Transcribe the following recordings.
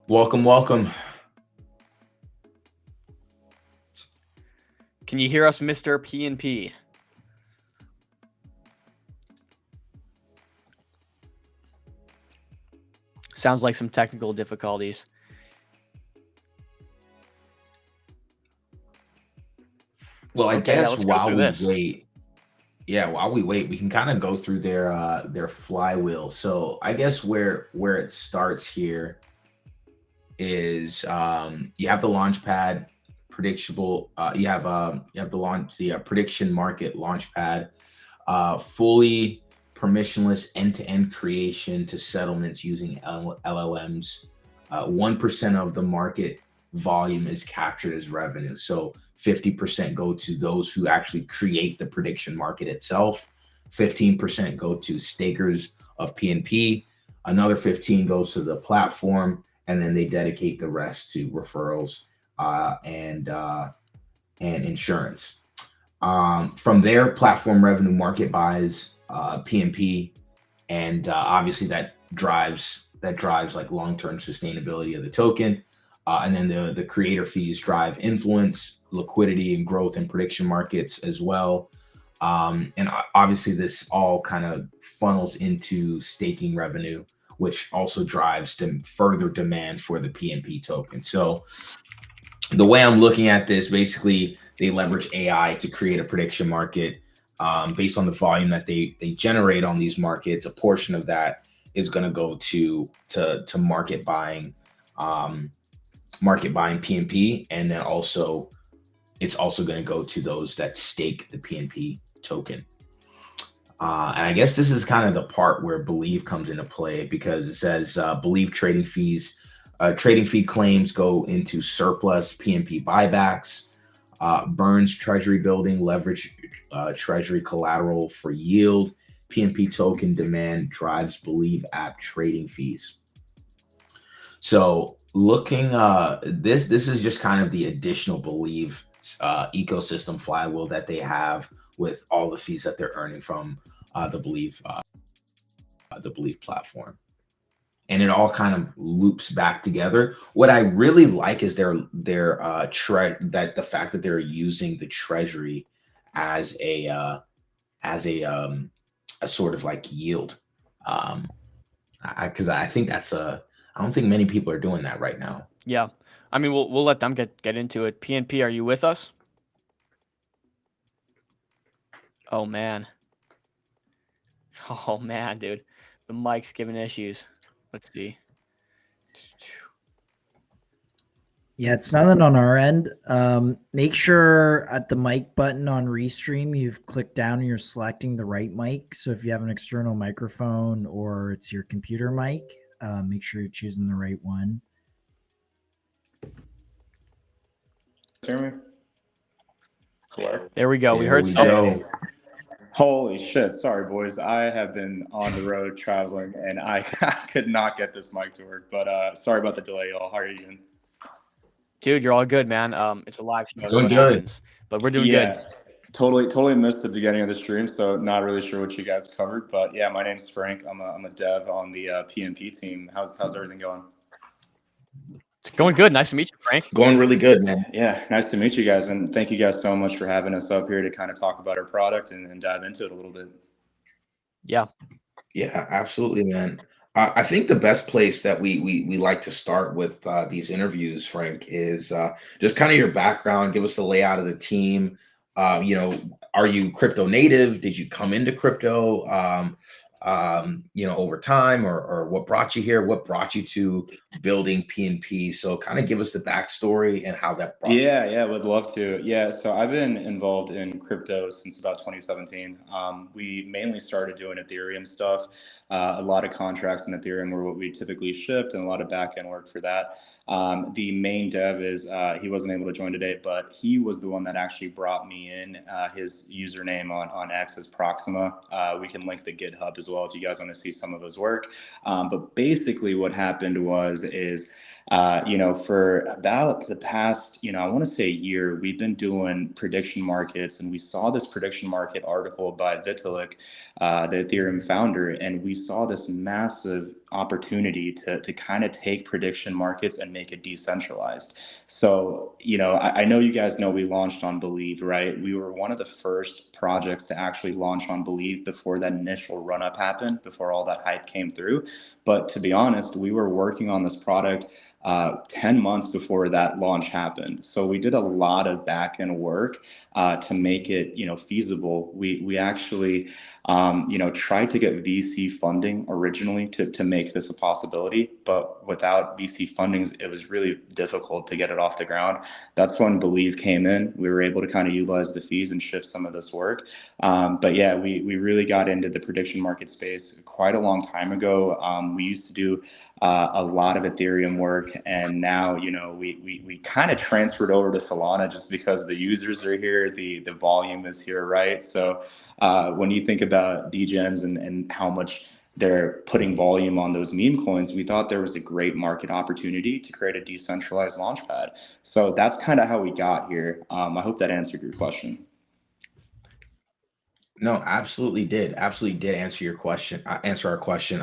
Welcome, welcome. Can you hear us, Mr. PNP? Sounds like some technical difficulties. Well, I Okay, yeah, guess let's go while through we this. wait, while we wait, we can kind of go through their flywheel. So I guess where it starts here is you have the launch pad predictable. You have the prediction market launch pad, fully permissionless end-to-end creation to settlements using LLMs. 1% of the market volume is captured as revenue. So 50% go to those who actually create the prediction market itself. 15% go to stakers of PNP. Another 15 goes to the platform, and then they dedicate the rest to referrals and insurance. From there, platform revenue market buys PNP, and obviously that drives like long-term sustainability of the token. And then the creator fees drive influence, liquidity, and growth in prediction markets as well. And obviously, this all kind of funnels into staking revenue, which also drives further demand for the PNP token. So the way I'm looking at this, basically, they leverage AI to create a prediction market based on the volume that they generate on these markets. A portion of that is going to go to um, market buying PNP, and then also it's also going to go to those that stake the PNP token. And I guess this is kind of the part where Believe comes into play because it says Believe trading fee claims go into surplus PNP buybacks, burns treasury building, leverage treasury collateral for yield, PNP token demand drives Believe app trading fees. So looking this is just kind of the additional Believe ecosystem flywheel that they have with all the fees that they're earning from the Believe platform, and it all kind of loops back together. What I really like is that the fact that they're using the treasury as a sort of like yield. Um, because I think I don't think many people are doing that right now. Yeah. I mean, we'll let them get into it. PNP, are you with us? Oh man. Oh man, dude. The mic's giving issues. Let's see. Yeah, it's nothing on our end. Make sure at the mic button on Restream, you've clicked down and you're selecting the right mic. So if you have an external microphone or it's your computer mic, make sure you're choosing the right one. Hear me? Hello? There we go. We There heard we something. go. Holy shit. Sorry, boys. I have been on the road traveling and I could not get this mic to work. But sorry about the delay, y'all. How are you doing? Dude, you're all good, man. It's a live show, so Doing it good. happens. But we're doing good. Yeah, totally missed the beginning of the stream, so not really sure what you guys covered. But yeah, my name's Frank. I'm a dev on the PNP team. How's everything going? It's going good. Nice to meet you, Frank. Going really good, man. Yeah, nice to meet you guys. And thank you guys so much for having us up here to kind of talk about our product and dive into it a little bit. Yeah. Yeah, absolutely, man. I think the best place that we like to start with these interviews, Frank, is just kind of your background. Give us the layout of the team. Are you crypto native? Did you come into crypto, over time, or what brought you here? What brought you to building PNP? So, kind of give us the backstory and how that brought you Yeah, would love to. Yeah, so I've been involved in crypto since about 2017. We mainly started doing Ethereum stuff. A lot of contracts in Ethereum were what we typically shipped, and a lot of back end work for that. The main dev is he wasn't able to join today, but he was the one that actually brought me in. His username on X is Proxima. We can link the GitHub as well if you guys want to see some of his work. But basically, what happened is for about the past, I want to say a year, we've been doing prediction markets, and we saw this prediction market article by Vitalik, the Ethereum founder, and we saw this massive opportunity to kind of take prediction markets and make it decentralized. So, I know you guys know we launched on Believe, right? We were one of the first projects to actually launch on Believe before that initial run up happened, before all that hype came through. But to be honest, we were working on this product 10 months before that launch happened. So we did a lot of back end work to make it, feasible. We actually, tried to get VC funding originally to make this a possibility, but without VC funding, it was really difficult to get it off the ground. That's when Believe came in. We were able to kind of utilize the fees and shift some of this work. But yeah, we really got into the prediction market space quite a long time ago. We used to do a lot of Ethereum work, and now we kind of transferred over to Solana just because the users are here, the volume is here, right? So when you think about degens and how much they're putting volume on those meme coins, we thought there was a great market opportunity to create a decentralized launchpad. So that's kind of how we got here. I hope that answered your question. No, absolutely did answer your question, answer our question.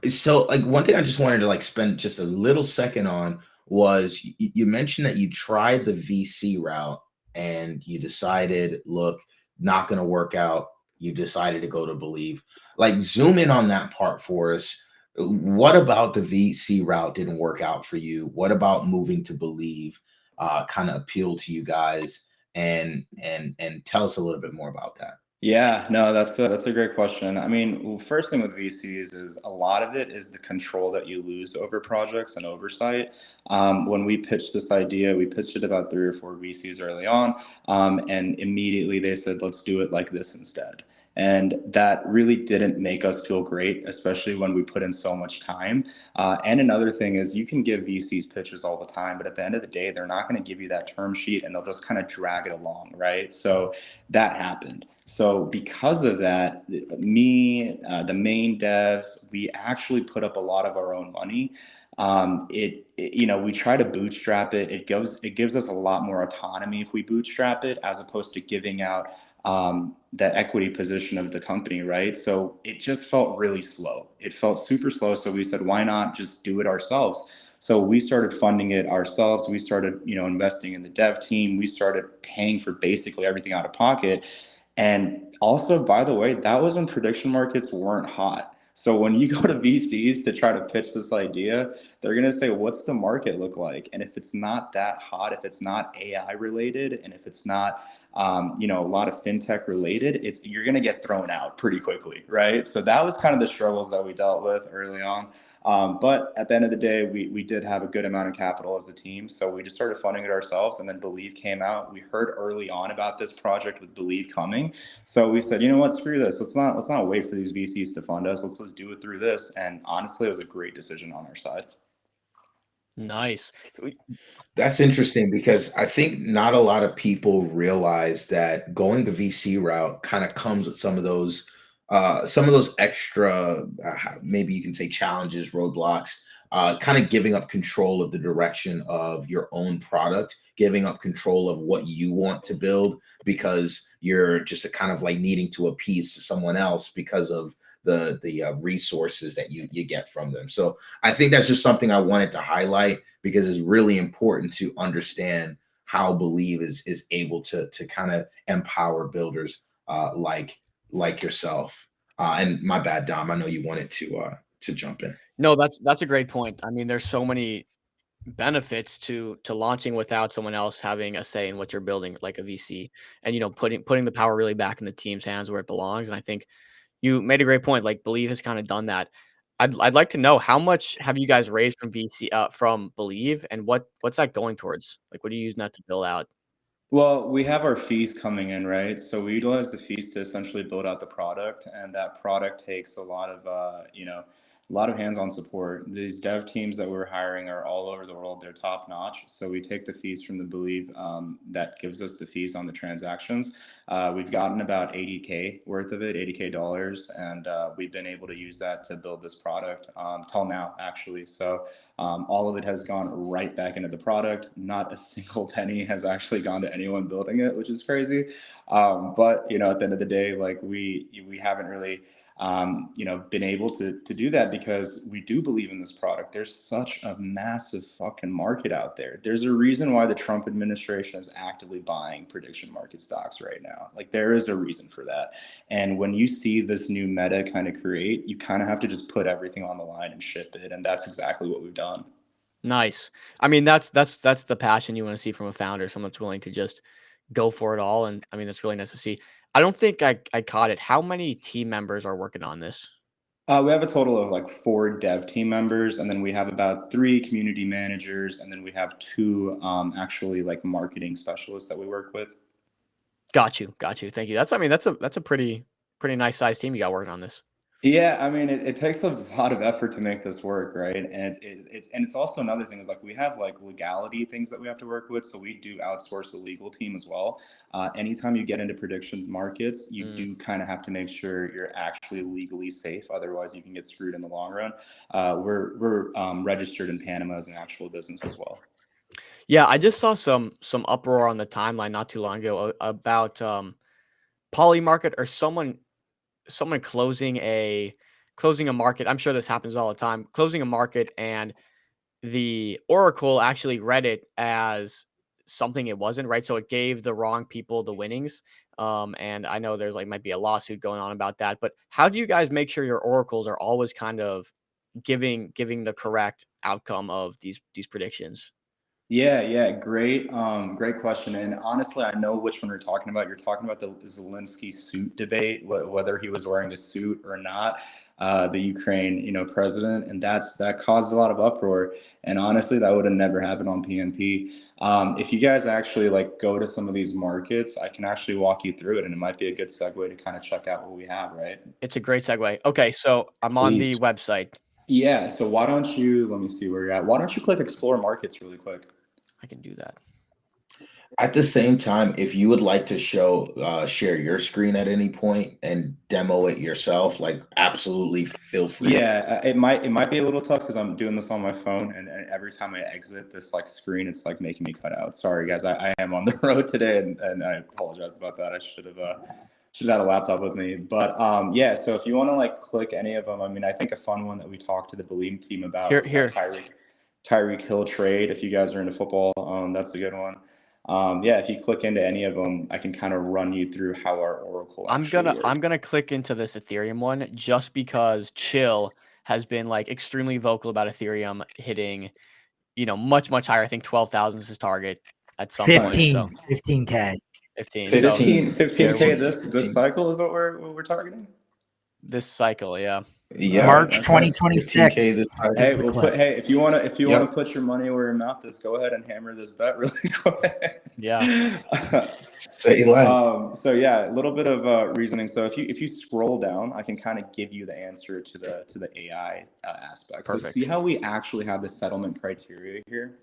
So like one thing I just wanted to like spend just a little second on was you mentioned that you tried the VC route and you decided, look, not going to work out. You decided to go to Believe. Like zoom in on that part for us. What about the VC route didn't work out for you? What about moving to Believe kind of appealed to you guys? And tell us a little bit more about that. Yeah, no, that's a great question. I mean, first thing with VCs is a lot of it is the control that you lose over projects and oversight. When we pitched this idea, we pitched it about 3 or 4 VCs early on, and immediately they said, "Let's do it like this instead." And that really didn't make us feel great, especially when we put in so much time. And another thing is you can give VCs pitches all the time, but at the end of the day, they're not going to give you that term sheet and they'll just kind of drag it along, right? So that happened. So because of that, me, the main devs, we actually put up a lot of our own money. We try to bootstrap it. It gives us a lot more autonomy if we bootstrap it, as opposed to giving out the equity position of the company, right? So it just felt really slow. It felt super slow. So we said, why not just do it ourselves? So we started funding it ourselves. We started, investing in the dev team. We started paying for basically everything out of pocket. And also, by the way, that was when prediction markets weren't hot. So when you go to VCs to try to pitch this idea, they're going to say, what's the market look like? And if it's not that hot, if it's not AI related, and if it's not, a lot of fintech related, you're going to get thrown out pretty quickly, right? So that was kind of the struggles that we dealt with early on. But at the end of the day, we did have a good amount of capital as a team. So we just started funding it ourselves. And then Believe came out. We heard early on about this project with Believe coming. So we said, you know what, screw this. Let's not wait for these VCs to fund us. Let's do it through this. And honestly, it was a great decision on our side. Nice. That's interesting because I think not a lot of people realize that going the VC route kind of comes with some of those extra, maybe you can say challenges, roadblocks, kind of giving up control of the direction of your own product, giving up control of what you want to build because you're just a kind of like needing to appease to someone else because of the resources that you get from them. So I think that's just something I wanted to highlight because it's really important to understand how Believe is able to kind of empower builders like yourself. And my bad, Dom. I know you wanted to jump in. No, that's a great point. I mean, there's so many benefits to launching without someone else having a say in what you're building, like a VC, and putting the power really back in the team's hands where it belongs. And I think you made a great point. Like Believe has kind of done that. I'd like to know how much have you guys raised from VC from Believe, and what's that going towards? Like, what are you using that to build out? Well, we have our fees coming in, right? So we utilize the fees to essentially build out the product, and that product takes a lot of hands-on support. These dev teams that we're hiring are all over the world. They're top notch. So we take the fees from the Believe that gives us the fees on the transactions. We've gotten about 80K worth of it, 80K dollars, and we've been able to use that to build this product till now, actually. So all of it has gone right back into the product. Not a single penny has actually gone to anyone building it, which is crazy. But at the end of the day, like we haven't really been able to do that because we do believe in this product. There's such a massive fucking market out there. There's a reason why the Trump administration is actively buying prediction market stocks right now. Like, there is a reason for that. And when you see this new meta kind of create, you kind of have to just put everything on the line and ship it. And that's exactly what we've done. Nice. I mean, that's the passion you want to see from a founder, someone that's willing to just go for it all. And I mean, that's really nice to see. I don't think I caught it. How many team members are working on this? We have a total of like 4 dev team members, and then we have about 3 community managers, and then we have 2 actually like marketing specialists that we work with. Got you. Thank you. That's a pretty nice sized team you got working on this. Yeah, I mean, it takes a lot of effort to make this work, right? And it's also another thing is like we have like legality things that we have to work with, so we do outsource a legal team as well. Anytime you get into predictions markets, you do kind of have to make sure you're actually legally safe, otherwise you can get screwed in the long run. We're registered in Panama as an actual business as well. Yeah, I just saw some uproar on the timeline not too long ago about Polymarket or someone closing a market. I'm sure this happens all the time. Closing a market, and the Oracle actually read it as something it wasn't, right? So it gave the wrong people the winnings. And I know there's might be a lawsuit going on about that, but how do you guys make sure your oracles are always kind of giving the correct outcome of these predictions? Yeah, great question. And honestly, I know which one you're talking about. You're talking about the Zelensky suit debate, whether he was wearing a suit or not, the Ukraine, president, and that caused a lot of uproar. And honestly, that would have never happened on PNP. If you guys actually go to some of these markets, I can actually walk you through it, and it might be a good segue to kind of check out what we have, right? It's a great segue. Okay, so I'm on the Please. website. Yeah. So why don't you let me see where you're at? Why don't you click Explore Markets really quick? I can do that. At the same time, if you would like to share your screen at any point and demo it yourself, absolutely feel free. Yeah, it might be a little tough because I'm doing this on my phone, and every time I exit this screen, it's making me cut out. Sorry, guys, I am on the road today, and I apologize about that. I should have had a laptop with me. But yeah, so if you want to click any of them, I mean, I think a fun one that we talked to the Believe team about was Here. Tyreek Hill trade. If you guys are into football, that's a good one. Yeah, if you click into any of them, I can kind of run you through how our Oracle actually works. I'm gonna click into this Ethereum one just because Chill has been extremely vocal about Ethereum hitting, much higher. I think 12,000 is his target at some point. 15K. 15K this cycle is what we're targeting. This cycle, yeah. Yeah, March 2026. Hey, if you want to put your money where your mouth is, go ahead and hammer this bet really quick. Yeah. Say less. So yeah, a little bit of reasoning. So if you scroll down, I can kind of give you the answer to the AI aspect. Perfect. So see how we actually have the settlement criteria here.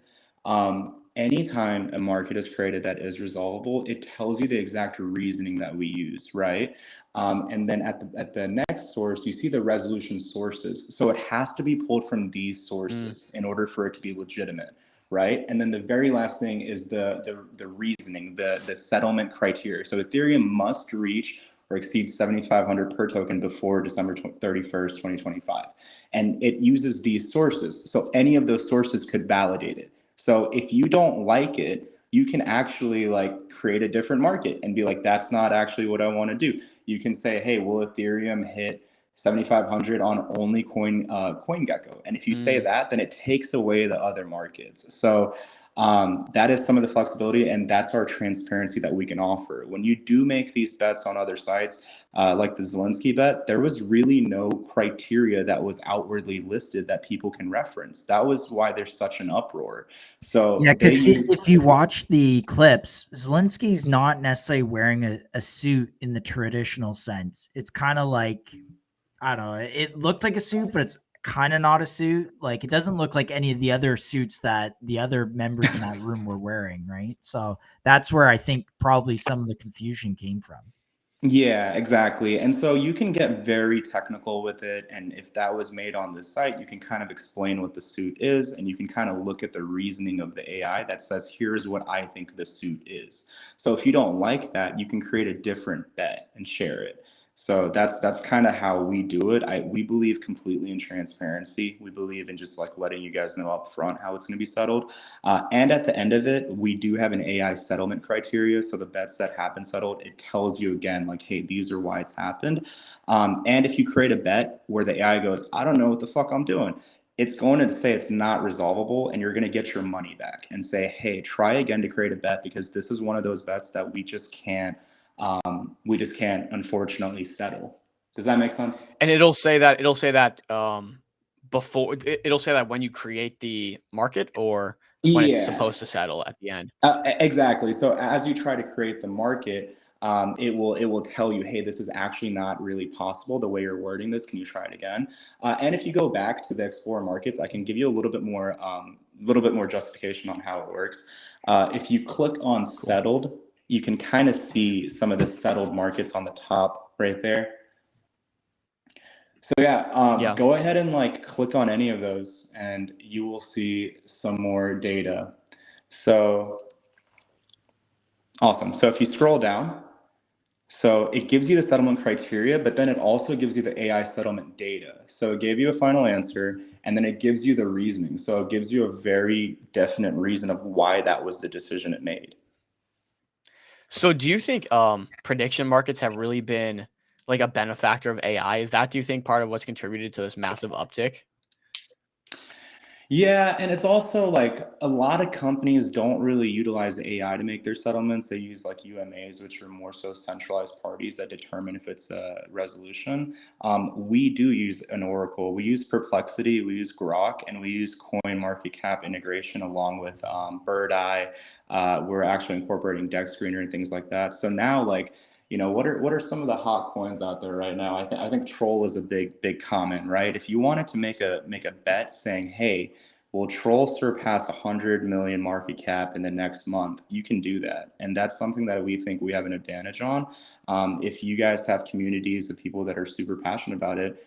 Anytime a market is created that is resolvable, it tells you the exact reasoning that we use, right? And then at the next source, you see the resolution sources. So it has to be pulled from these sources in order for it to be legitimate, right? And then the very last thing is the reasoning, the settlement criteria. So Ethereum must reach or exceed 7,500 per token before December 31st, 2025. And it uses these sources. So any of those sources could validate it. So if you don't like it, you can actually create a different market and be that's not actually what I want to do. You can say, hey, will Ethereum hit 7,500 on only CoinGecko? And if you say that, then it takes away the other markets. So that is some of the flexibility, and that's our transparency that we can offer. When you do make these bets on other sites, like the Zelensky bet, there was really no criteria that was outwardly listed that people can reference. That was why there's such an uproar. So yeah, because if you watch the clips, Zelensky's not necessarily wearing a suit in the traditional sense. It's kind of I don't know, it looked like a suit, but it's kind of not a suit. It doesn't look like any of the other suits that the other members in that room were wearing, right? So that's where I think probably some of the confusion came from. Yeah, exactly. And so you can get very technical with it. And if that was made on this site, you can kind of explain what the suit is, and you can kind of look at the reasoning of the AI that says, here's what I think the suit is. So if you don't like that, you can create a different bet and share it. So that's kind of how we do it. We believe completely in transparency. We believe in just like letting you guys know up front how it's going to be settled. And at the end of it, we do have an AI settlement criteria. So the bets that happen settled, it tells you again, like, hey, these are why it's happened. And if you create a bet where the AI goes, I don't know what the fuck I'm doing, it's going to say it's not resolvable, and you're going to get your money back and say, hey, try again to create a bet, because this is one of those bets that we just can't unfortunately settle. Does that make sense? And it'll say that before it'll say that when you create the market or when it's Yeah, supposed to settle at the end. exactly. So as you try to create the market, it will tell you, hey, this is actually not really possible the way you're wording this. Can you try it again? And if you go back to the Explore markets, I can give you a little bit more justification on how it works. If you click on Cool. settled, you can kind of see some of the settled markets on the top right there. So Yeah. go ahead and like click on any of those, and you will see some more data. So awesome. So if you scroll down, so it gives you the settlement criteria, but then it also gives you the AI settlement data. So it gave you a final answer, and then it gives you the reasoning. So it gives you a very definite reason of why that was the decision it made. So do you think prediction markets have really been like a benefactor of AI? Is that, do you think, part of what's contributed to this massive uptick? Yeah, and it's also like a lot of companies don't really utilize AI to make their settlements. They use like UMAs, which are more so centralized parties that determine if it's a resolution. We do use an Oracle. We use Perplexity, we use Grok, and we use Coin Market Cap integration along with Bird Eye. We're actually incorporating Dex Screener and things like that. So now, like, what are some of the hot coins out there right now? I think Troll is a big comment, right? If you wanted to make a bet saying, hey, will Troll surpass 100 million market cap in the next month? You can do that, and that's something that we think we have an advantage on. If you guys have communities of people that are super passionate about it,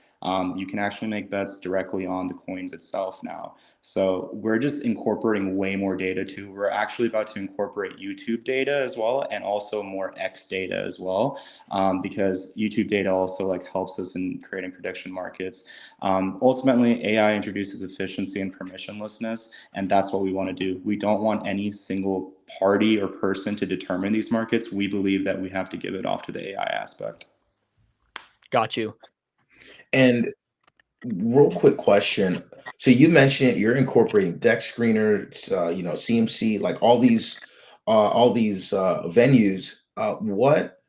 you can actually make bets directly on the coins itself now. So we're just incorporating way more data too. We're actually about to incorporate YouTube data as well, and also more X data as well, because YouTube data also like helps us in creating prediction markets. Ultimately, AI introduces efficiency and permissionlessness, and that's what we want to do. We don't want any single party or person to determine these markets. We believe that we have to give it off to the AI aspect. Got you. And real quick question. So you mentioned you're incorporating Dex Screener, CMC, like all these venues. What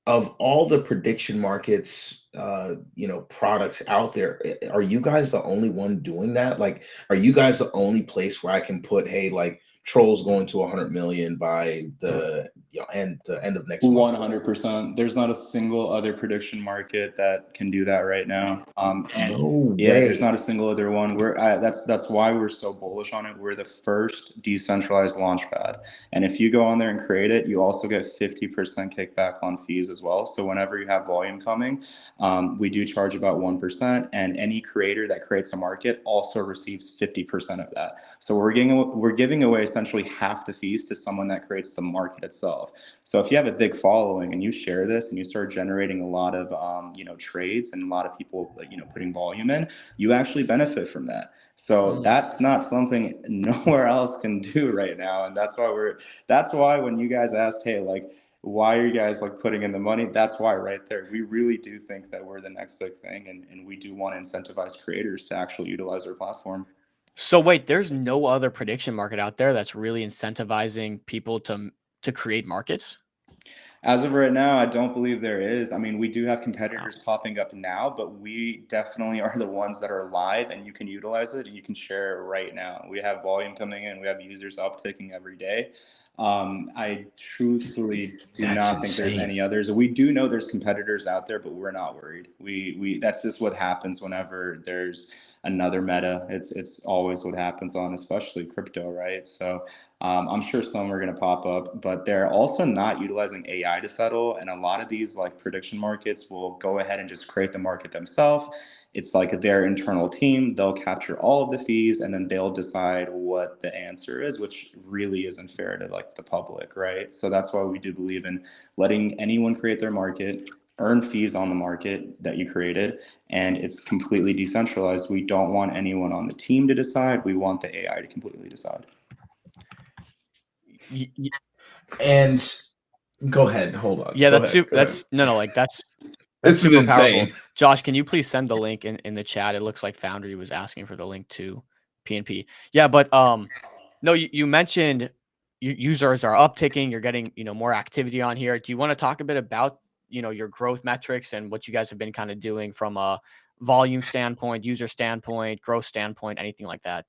of all the prediction markets, products out there, are you guys the only one doing that? Like, are you guys the only place where I can put, hey, like Trolls going to 100 million by the end of next month? 100%. There's not a single other prediction market that can do that right now. And No yeah, there's way. not a single other one. That's why we're so bullish on it. We're the first decentralized launchpad, and if you go on there and create it, you also get 50% kickback on fees as well. So whenever you have volume coming, we do charge about 1%, and any creator that creates a market also receives 50% of that. So we're giving away essentially half the fees to someone that creates the market itself. So if you have a big following and you share this and you start generating a lot of trades and a lot of people putting volume in, you actually benefit from that. So that's not something nowhere else can do right now, and that's why when you guys asked, hey, like, why are you guys like putting in the money? That's why right there. We really do think that we're the next big thing, and we do want to incentivize creators to actually utilize our platform. So wait, there's no other prediction market out there that's really incentivizing people to create markets? As of right now, I don't believe there is. I mean, we do have Wow. competitors popping up now, but we definitely are the ones that are live, and you can utilize it and you can share it right now. We have volume coming in, we have users upticking every day. I truthfully do That's not think there's insane. any others. We do know there's competitors out there, but we're not worried. We that's just what happens whenever there's another meta. It's always what happens on especially crypto, right? So I'm sure some are going to pop up, but they're also not utilizing AI to settle. And a lot of these like prediction markets will go ahead and just create the market themselves. It's like their internal team. They'll capture all of the fees, and then they'll decide what the answer is, which really isn't fair to like the public, right? So that's why we do believe in letting anyone create their market. earn fees on the market that you created, and it's completely decentralized. We don't want anyone on the team to decide. We want the AI to completely decide. And go ahead. Hold on. Yeah, Go that's ahead. Go ahead. that's no, like that's This is super powerful. insane. Josh, can you please send the link in the chat? It looks like Foundry was asking for the link to PNP. Yeah, but no, you mentioned users are upticking. You're getting more activity on here. Do you want to talk a bit about your growth metrics and what you guys have been kind of doing from a volume standpoint, user standpoint, growth standpoint, anything like that?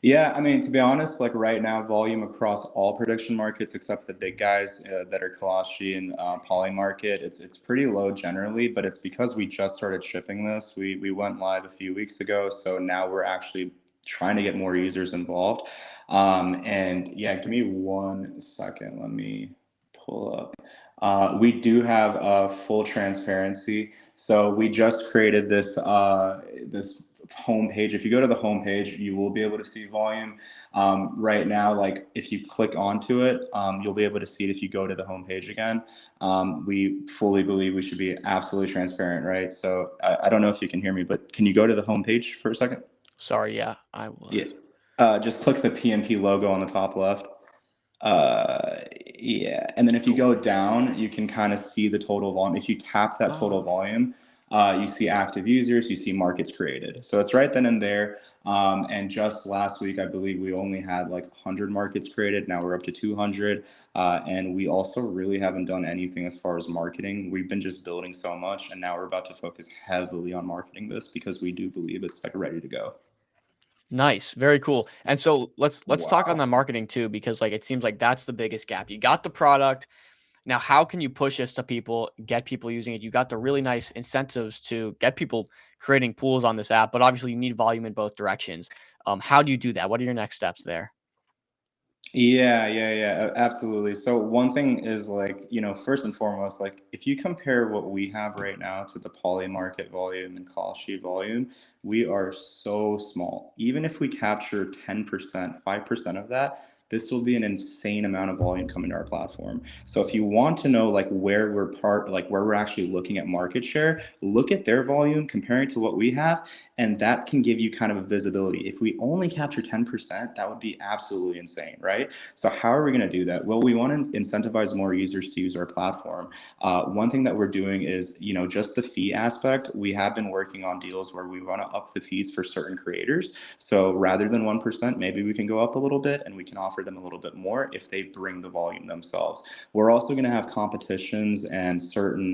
Yeah, I mean, to be honest, like right now, volume across all prediction markets except the big guys that are Kalashi and Poly market, it's pretty low generally, but it's because we just started shipping this. We went live a few weeks ago, so now we're actually trying to get more users involved. And yeah, give me 1 second. Let me pull up. We do have full transparency. So we just created this this homepage. If you go to the homepage, you will be able to see volume. Right now, like if you click onto it, you'll be able to see it if you go to the homepage again. We fully believe we should be absolutely transparent, right? So I don't know if you can hear me, but can you go to the homepage for a second? Sorry, yeah, I was. Yeah. Just click the PNP logo on the top left. Yeah, and then if you go down, you can kind of see the total volume. If you tap that total volume, you see active users, you see markets created. So it's right then and there. And just last week, I believe we only had like 100 markets created. Now we're up to 200. And we also really haven't done anything as far as marketing. We've been just building so much, and now we're about to focus heavily on marketing this because we do believe it's like ready to go. Nice, very cool. And so let's talk on Wow. the marketing too, because like it seems like that's the biggest gap. You got the product. Now, how can you push this to people, get people using it? You got the really nice incentives to get people creating pools on this app, but obviously you need volume in both directions. How do you do that? What are your next steps there? Yeah, absolutely. So one thing is like, first and foremost, like if you compare what we have right now to the poly market volume and call sheet volume, we are so small. Even if we capture 10%, 5% of that, this will be an insane amount of volume coming to our platform. So if you want to know like where we're actually looking at market share, look at their volume, comparing to what we have, and that can give you kind of a visibility. If we only capture 10%, that would be absolutely insane, right? So how are we going to do that? Well, we want to incentivize more users to use our platform. One thing that we're doing is, just the fee aspect. We have been working on deals where we want to up the fees for certain creators. So rather than 1%, maybe we can go up a little bit and we can offer them a little bit more if they bring the volume themselves. We're also going to have competitions and certain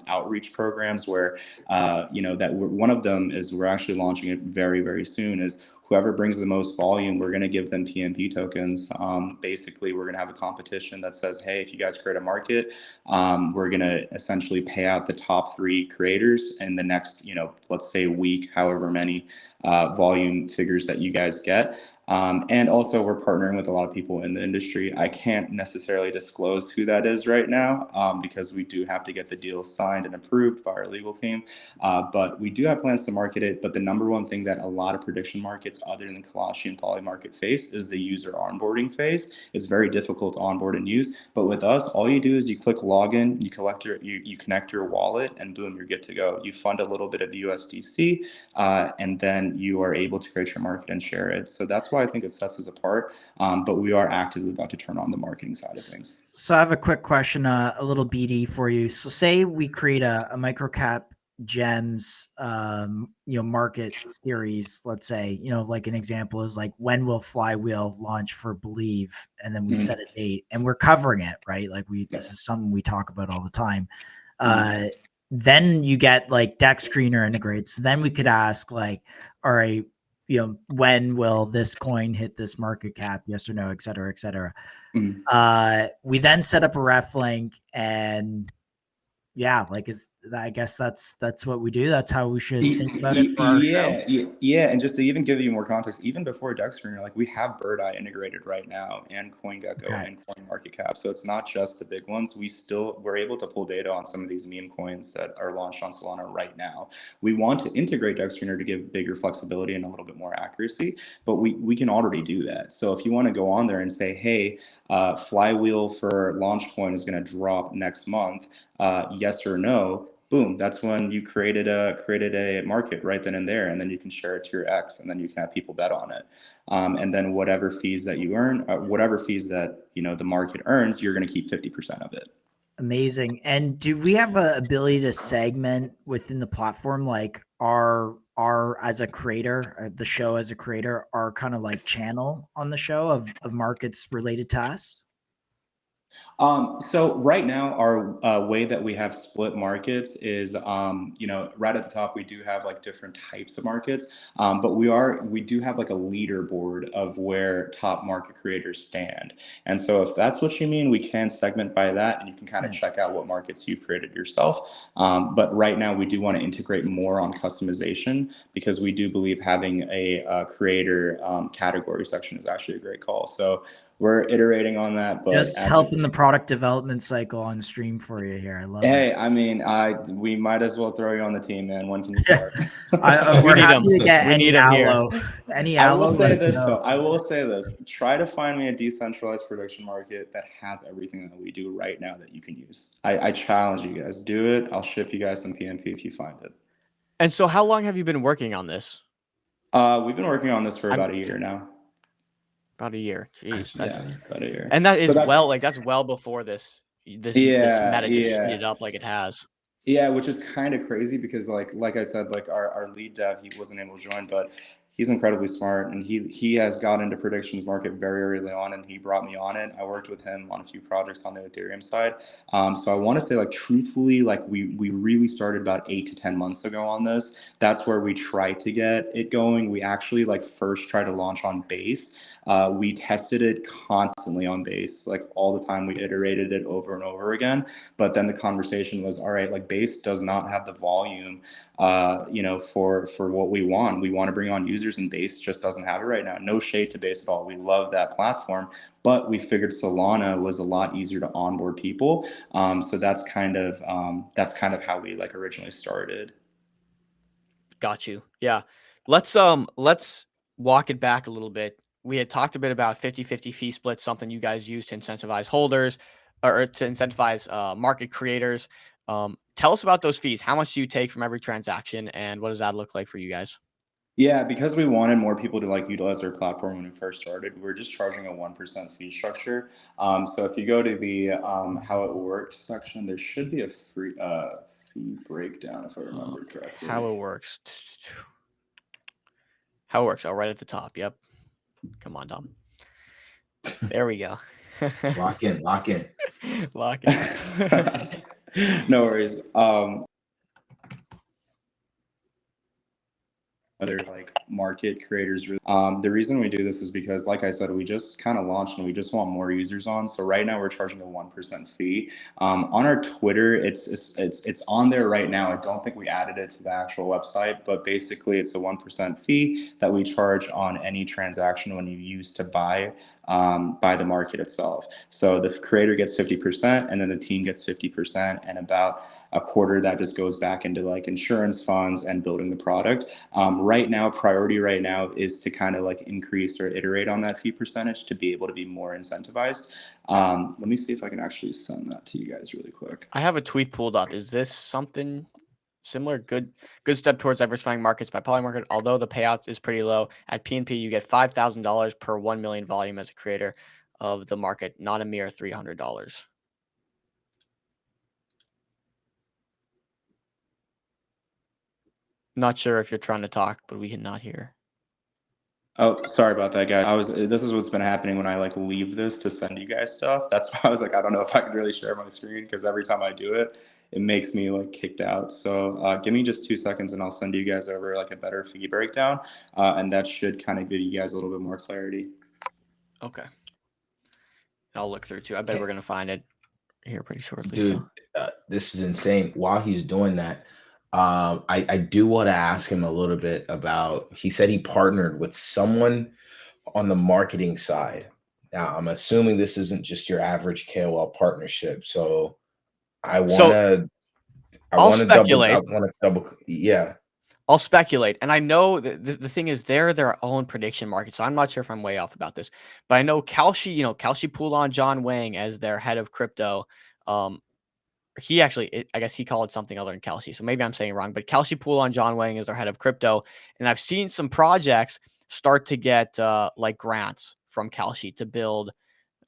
outreach programs where, one of them is we're actually launching it very, very soon, is whoever brings the most volume, we're going to give them PNP tokens. Basically, we're going to have a competition that says, hey, if you guys create a market, we're going to essentially pay out the top 3 creators in the next, let's say week, however many volume figures that you guys get. And also we're partnering with a lot of people in the industry. I can't necessarily disclose who that is right now because we do have to get the deal signed and approved by our legal team. But we do have plans to market it. But the number one thing that a lot of prediction markets other than Kalashi and Poly market face is the user onboarding phase. It's very difficult to onboard and use. But with us, all you do is you click login, you connect your wallet, and boom, you're good to go. You fund a little bit of USDC, and then you are able to create your market and share it. So that's why I think it sets us apart. But we are actively about to turn on the marketing side of things. So I have a quick question, a little BD for you. So say we create a microcap gems, market series, let's say, like an example is like, when will Flywheel launch for Believe? And then we set a date and we're covering it, right? Like this is something we talk about all the time. Then you get like deck screener integrates. So then we could ask like, all right, when will this coin hit this market cap? Yes or no, et cetera, et cetera. We then set up a ref link, and yeah, like I guess that's what we do. That's how we should think about it for our show. Yeah. And just to even give you more context, even before Dexter, like we have Bird Eye integrated right now, and CoinGecko and CoinMarketCap. So it's not just the big ones. We're able to pull data on some of these meme coins that are launched on Solana right now. We want to integrate Dexter to give bigger flexibility and a little bit more accuracy, but we can already do that. So if you want to go on there and say, hey, Flywheel for launch coin is going to drop next month, yes or no, boom, that's when you created a market right then and there, and then you can share it to your X, and then you can have people bet on it, and then whatever fees that you earn, whatever fees that the market earns, you're going to keep 50% of it. Amazing. And do we have an ability to segment within the platform, like our as a creator, the show as a creator, our kind of like channel on the show of markets related to us? So right now, our way that we have split markets is, right at the top, we do have like different types of markets, but we do have like a leaderboard of where top market creators stand. And so if that's what you mean, we can segment by that, and you can kind of check out what markets you've created yourself. But right now, we do want to integrate more on customization, because we do believe having a creator category section is actually a great call. So we're iterating on that, but just helping the product development cycle on stream for you here. I love it. Hey, I mean, we might as well throw you on the team, man. When can you start? We're happy to get any allo. Any allo. I will say this. Try to find me a decentralized prediction market that has everything that we do right now that you can use. I challenge you guys. Do it. I'll ship you guys some PNP if you find it. And so how long have you been working on this? We've been working on this for about a year now. About a year. Jeez. About a year. And that is that's well before this meta just heated up like it has. Yeah, which is kind of crazy, because like I said, like our lead dev, he wasn't able to join, but he's incredibly smart, and he has got into predictions market very early on, and he brought me on it. I worked with him on a few projects on the Ethereum side. So I want to say, like, truthfully, like we really started about 8 to 10 months ago on this. That's where we tried to get it going. We actually like first tried to launch on Base. We tested it constantly on Base, like all the time. We iterated it over and over again. But then the conversation was, all right, like Base does not have the volume, for what we want. We want to bring on users, and Base just doesn't have it right now. No shade to Base at all. We love that platform, but we figured Solana was a lot easier to onboard people. So that's kind of how we like originally started. Got you. Yeah. Let's walk it back a little bit. We had talked a bit about 50-50 fee split, something you guys use to incentivize holders or to incentivize market creators. Tell us about those fees. How much do you take from every transaction, and what does that look like for you guys? Yeah, because we wanted more people to like utilize our platform when we first started, we're just charging a 1% fee structure. So if you go to the how it works section, there should be a free fee breakdown, if I remember correctly. How it works. How it works. Oh, right at the top. Yep. Come on, Dom. There we go. Lock in. Lock in. No worries. Other like market creators. The reason we do this is because, like I said, we just kind of launched and we just want more users on. So right now we're charging a 1% fee. On our Twitter, it's on there right now. I don't think we added it to the actual website, but basically it's a 1% fee that we charge on any transaction when you use to buy the market itself. So the creator gets 50%, and then the team gets 50%, and about a quarter that just goes back into like insurance funds and building the product. Right now, priority right now is to kind of like increase or iterate on that fee percentage to be able to be more incentivized. Let me see if I can actually send that to you guys really quick. I have a tweet pulled up. Is this something similar? Good step towards diversifying markets by polymarket. Although the payout is pretty low, at PNP you get $5,000 per 1 million volume as a creator of the market, not a mere $300. Not sure if you're trying to talk, but we cannot hear. Oh, sorry about that, guys. This is what's been happening when I like leave this to send you guys stuff. That's why I was like, I don't know if I could really share my screen, because every time I do it, it makes me like kicked out. So give me just 2 seconds and I'll send you guys over like a better fee breakdown. And that should kind of give you guys a little bit more clarity. Okay. I'll look through too. I bet we're going to find it here pretty shortly. Dude, this is insane. While he's doing that, I do want to ask him a little bit about. He said he partnered with someone on the marketing side. Now, I'm assuming this isn't just your average KOL partnership. So I So wanna, I'll speculate. yeah. I'll speculate, and I know the thing is they're their own prediction market, so I'm not sure if I'm way off about this, but I know Kalshi pulled on John Wang as their head of crypto. Um, he actually, I guess he called it something other than Kalshi, so maybe I'm saying it wrong, but Kalshi pulled on John Wang as their head of crypto, and I've seen some projects start to get like grants from Kalshi to build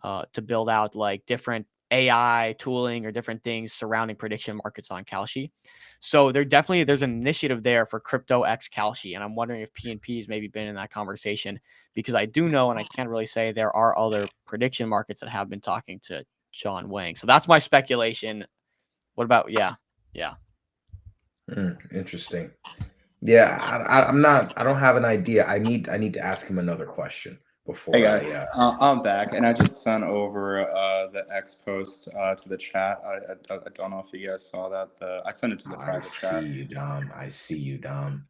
out like different AI tooling or different things surrounding prediction markets on Kalshi. So there's an initiative there for crypto X Kalshi, and I'm wondering if PNP has maybe been in that conversation because I do know, and I can't really say there are other prediction markets that have been talking to John Wang. So that's my speculation. What about yeah. Interesting. Yeah, I'm not. I don't have an idea. I need to ask him another question Hey before guys, I. I'm back, and I just sent over the X post to the chat. I don't know if you guys saw that. I sent it to the I private chat. see you, Dom. I see you, Dom.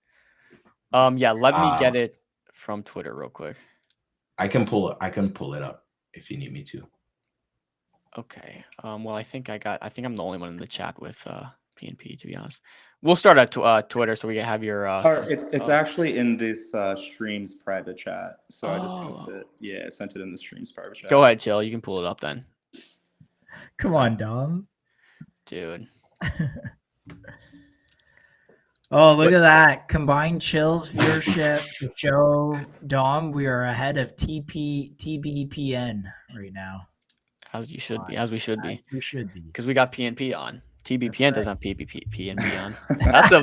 Yeah, let me get it from Twitter real quick. I can pull it up if you need me to. Okay. Well, I think I'm the only one in the chat with PNP, to be honest. We'll start at Twitter so we can have your. It's actually in this stream's private chat. So I just sent Oh. it. Yeah, I sent it in the stream's private chat. Go ahead, Chill. You can pull it up then. Come on, Dom. Dude. Oh, look at that. Combined Chills viewership show Dom. We are ahead of TBPN right now. As you should be. As we should be. We should be. Because we got PNP on. TBPN right. doesn't have PNP on.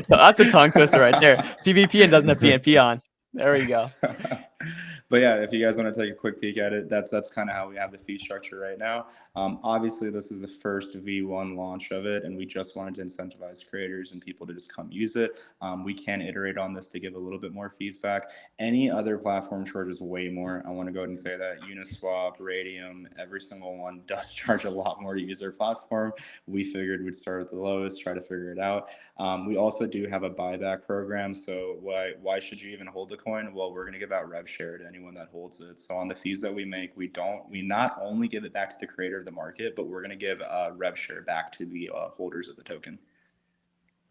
That's a tongue twister right there. TBPN doesn't have PNP on. There we go. But yeah, if you guys want to take a quick peek at it, that's kind of how we have the fee structure right now. Obviously, this is the first V1 launch of it, and we just wanted to incentivize creators and people to just come use it. We can iterate on this to give a little bit more fees back. Any other platform charges way more. I want to go ahead and say that Uniswap, Radium, every single one does charge a lot more to use their platform. We figured we'd start at the lowest, try to figure it out. We also do have a buyback program. So why should you even hold the coin? Well, we're going to give out rev share to anyone that holds it. So on the fees that we make, we not only give it back to the creator of the market, but we're going to give rev share back to the holders of the token.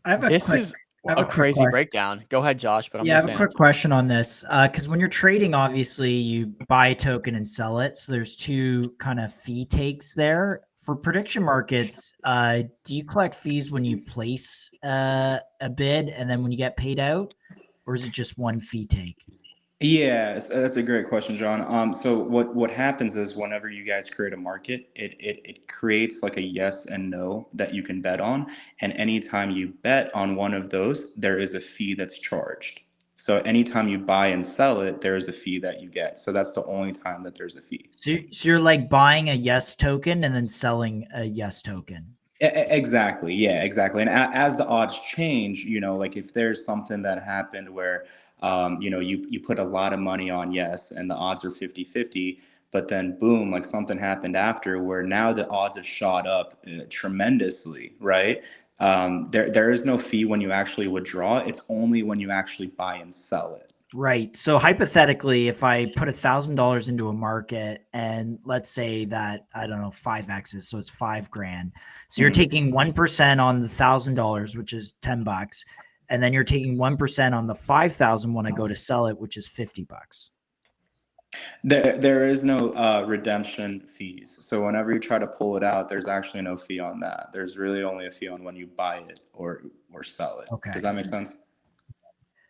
This is a crazy breakdown. Go ahead, Josh. But I have a quick question on this because when you're trading, obviously you buy a token and sell it. So there's two kind of fee takes there. For prediction markets, do you collect fees when you place a bid and then when you get paid out, or is it just one fee take? Yeah, that's a great question, John. So what happens is whenever you guys create a market, it creates like a yes and no that you can bet on. And anytime you bet on one of those, there is a fee that's charged. So anytime you buy and sell it, there is a fee that you get. So that's the only time that there's a fee. So you're like buying a yes token and then selling a yes token. Exactly. Yeah, exactly. And as the odds change, like if there's something that happened where, you put a lot of money on yes, and the odds are 50-50, but then boom, like something happened after where now the odds have shot up tremendously, right? There is no fee when you actually withdraw. It's only when you actually buy and sell it. Right. So hypothetically, if I put $1,000 into a market and let's say that, I don't know, 5X's, so it's $5,000. So you're taking 1% on the $1,000, which is $10. And then you're taking 1% on the 5,000 when I go to sell it, which is $50. There is no redemption fees. So whenever you try to pull it out, there's actually no fee on that. There's really only a fee on when you buy it or sell it. Okay. Does that make sense?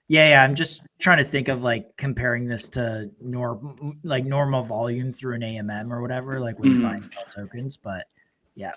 Yeah. I'm just trying to think of like comparing this to normal volume through an AMM or whatever, like when you buy and sell tokens. But yeah.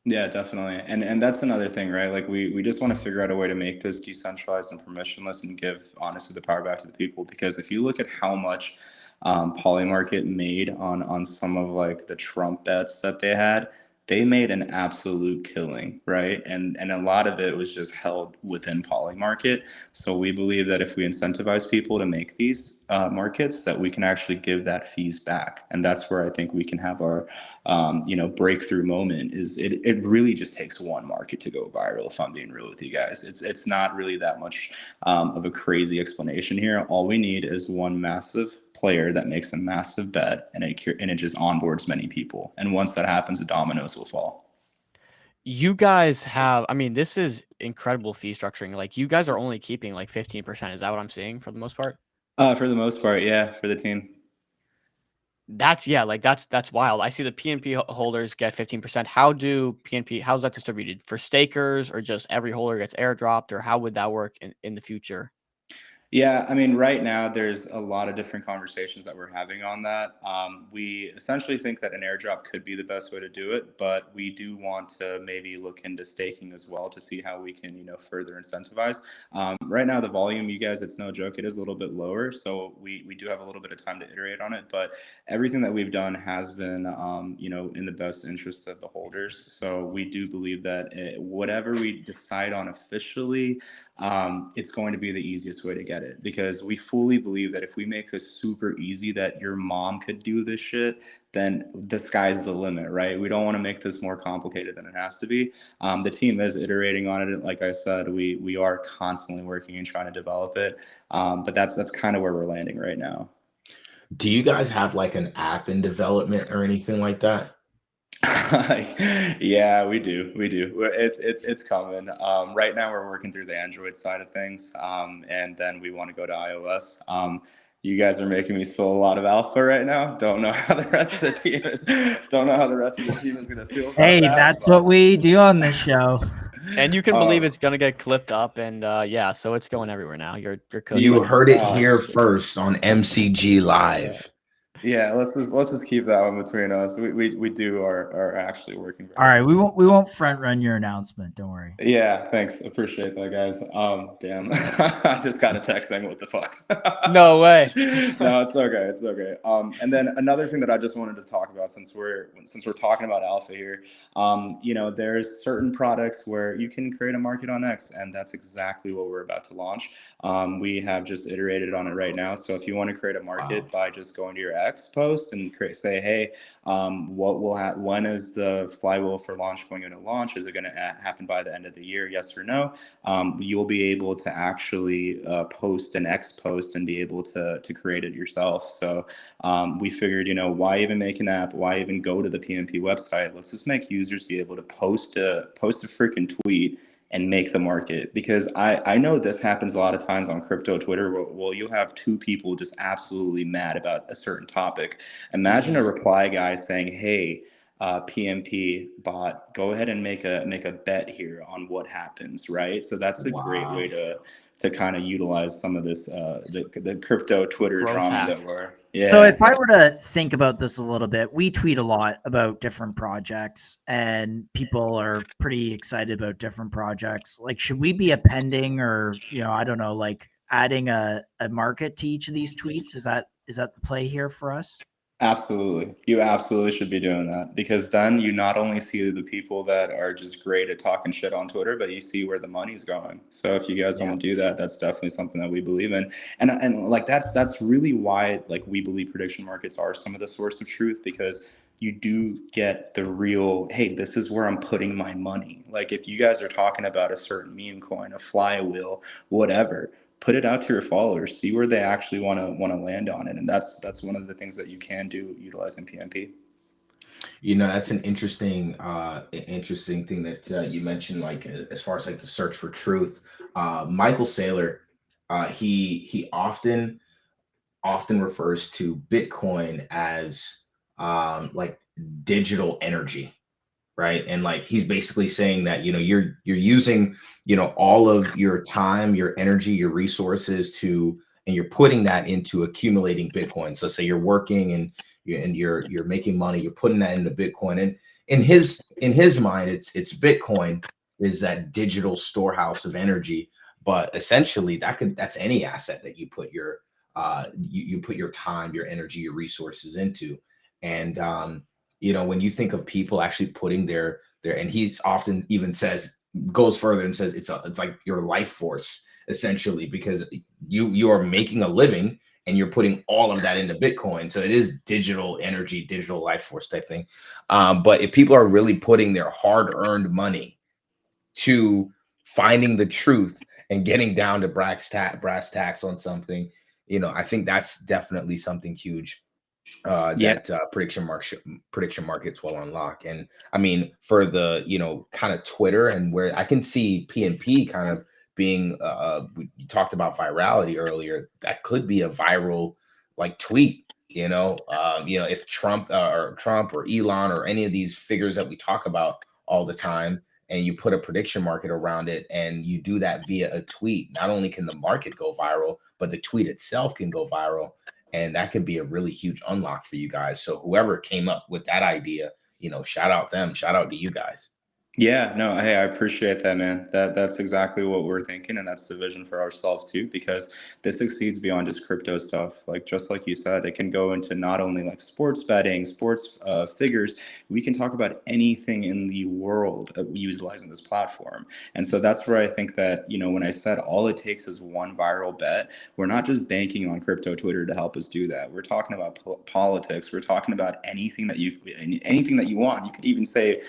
Yeah, definitely. And that's another thing, right? Like we just want to figure out a way to make this decentralized and permissionless and give honestly the power back to the people. Because if you look at how much Polymarket made on some of like the Trump bets that they had, they made an absolute killing, right? And a lot of it was just held within Polymarket. So we believe that if we incentivize people to make these markets, that we can actually give that fees back, and that's where I think we can have our breakthrough moment. Is it really just takes one market to go viral, if I'm being real with you guys. It's not really that much of a crazy explanation here. All we need is one massive player that makes a massive bet, and it just onboards many people. And once that happens, the dominoes will fall. You guys have, I mean, this is incredible fee structuring. Like, you guys are only keeping like 15%. Is that what I'm seeing for the most part? For the most part, yeah, for the team. That's yeah, like that's wild. I see the PNP holders get 15%. How's that distributed for stakers, or just every holder gets airdropped, or how would that work in the future? Yeah, I mean, right now there's a lot of different conversations that we're having on that. We essentially think that an airdrop could be the best way to do it, but we do want to maybe look into staking as well to see how we can, further incentivize. Right now, the volume, you guys, it's no joke, it is a little bit lower, so we do have a little bit of time to iterate on it. But everything that we've done has been, in the best interest of the holders. So we do believe that whatever we decide on officially, it's going to be the easiest way to get it, because we fully believe that if we make this super easy that your mom could do this shit, then the sky's the limit, right? We don't want to make this more complicated than it has to be. The team is iterating on it. Like I said, we are constantly working and trying to develop it, but that's kind of where we're landing right now. Do you guys have like an app in development or anything like that? Yeah, we do. It's coming. Right now we're working through the Android side of things, and then we want to go to iOS. You guys are making me spill a lot of alpha right now. Don't know how the rest of the team is. Don't know how the rest of the team is going to feel about Hey, that. that's what we do on this show. And you can believe it's gonna get clipped up, and yeah, so it's going everywhere now. You're cooking. You heard it Oh, here shit. first on MCG Live. Yeah, let's just keep that one between us. We are actually working. All right, we won't front run your announcement. Don't worry. Yeah, thanks. Appreciate that, guys. Damn, I just got a text saying, "What the fuck?" No way. No, it's okay. It's okay. And then another thing that I just wanted to talk about, since we're talking about alpha here, there's certain products where you can create a market on X, and that's exactly what we're about to launch. We have just iterated on it right now. So if you want to create a market by just going to your X post and say, hey, what will happen? When is the flywheel for launch going to launch? Is it going to happen by the end of the year? Yes or no? You'll be able to actually post an X post and be able to create it yourself. So we figured, why even make an app? Why even go to the PNP website? Let's just make users be able to post a freaking tweet and make the market. Because I know this happens a lot of times on crypto Twitter. Well, you'll have two people just absolutely mad about a certain topic. Imagine a reply guy saying, hey, PNP bot, go ahead and make a bet here on what happens, right? So that's a great way to kind of utilize some of this the crypto Twitter Growth drama hack. that we're. Yeah. So if I were to think about this a little bit, we tweet a lot about different projects, and people are pretty excited about different projects. Like, should we be appending, or I don't know, like adding a market to each of these tweets? Is that the play here for us? Absolutely. You absolutely should be doing that, because then you not only see the people that are just great at talking shit on Twitter, but you see where the money's going. So if you guys want to do that, that's definitely something that we believe in. And like that's really why like we believe prediction markets are some of the source of truth, because you do get the real, hey, this is where I'm putting my money. Like if you guys are talking about a certain meme coin, a flywheel, whatever, put it out to your followers, see where they actually want to land on it. And that's one of the things that you can do utilizing PNP. That's an interesting thing that you mentioned, like as far as like the search for truth. Michael Saylor, he often refers to Bitcoin as like digital energy, right? And like he's basically saying that you're using all of your time, your energy, your resources and you're putting that into accumulating Bitcoin. So say you're working and you're making money, you're putting that into Bitcoin, and in his mind, it's Bitcoin is that digital storehouse of energy. But essentially, that's any asset that you put you put your time, your energy, your resources into. And when you think of people actually putting and he's often even goes further and says it's like your life force essentially, because you are making a living and you're putting all of that into Bitcoin. So it is digital energy, digital life force type thing. But if people are really putting their hard-earned money to finding the truth and getting down to brass tacks on something, I think that's definitely something huge that prediction markets will unlock. And I mean, for the kind of Twitter, and where I can see PNP kind of being you talked about virality earlier, that could be a viral like tweet. If Trump or Elon or any of these figures that we talk about all the time, and you put a prediction market around it, and you do that via a tweet, not only can the market go viral, but the tweet itself can go viral. And that could be a really huge unlock for you guys. So whoever came up with that idea, shout out them, shout out to you guys. Yeah, no, hey, I appreciate that, man. That's exactly what we're thinking, and that's the vision for ourselves too, because this exceeds beyond just crypto stuff. Like just like you said, it can go into not only like sports betting, sports figures. We can talk about anything in the world utilizing this platform. And so that's where I think that, when I said all it takes is one viral bet, we're not just banking on crypto Twitter to help us do that. We're talking about politics. We're talking about anything that you want. You could even say,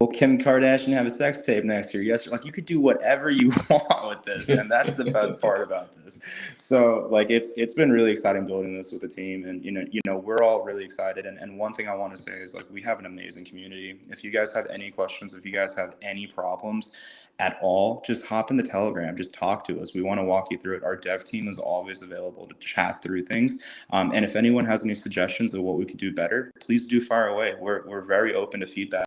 will Kim Kardashian have a sex tape next year? Yes. Like, you could do whatever you want with this. And that's the best part about this. So like, it's been really exciting building this with the team, and, we're all really excited. And one thing I want to say is, like, we have an amazing community. If you guys have any questions, if you guys have any problems at all, just hop in the Telegram, just talk to us. We want to walk you through it. Our dev team is always available to chat through things. And if anyone has any suggestions of what we could do better, please do fire away. We're very open to feedback.